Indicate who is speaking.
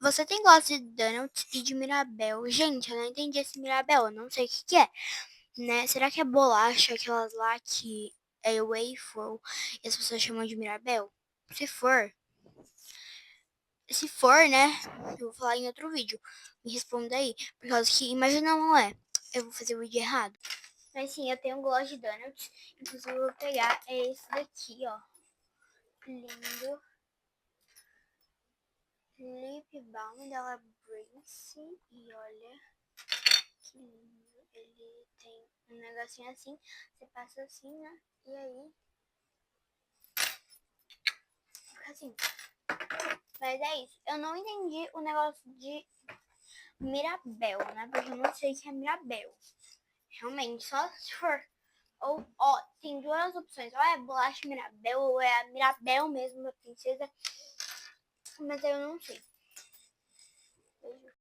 Speaker 1: Você tem gosto de donuts e de Mirabel? Gente, eu não entendi esse Mirabel, eu não sei o que que é, né? Será que é bolacha, aquelas lá que é waffle e as pessoas chamam de Mirabel? Se for, né? Eu vou falar em outro vídeo. Me responda aí, por causa que imagina não é. Eu vou fazer o vídeo errado. Mas sim, eu tenho gosto de donuts. Inclusive eu vou pegar esse daqui, ó. Lindo. Lip Balm da Brace. E olha que lindo. Ele tem um negocinho assim. Você passa assim, né? E aí fica assim. Mas é isso. Eu não entendi o negócio de Mirabel, né? Porque eu não sei o que é Mirabel. Realmente, só se for. Ou, ó, tem duas opções. Ou é bolacha Mirabel, ou é a Mirabel mesmo, da princesa. Mas eu não sei.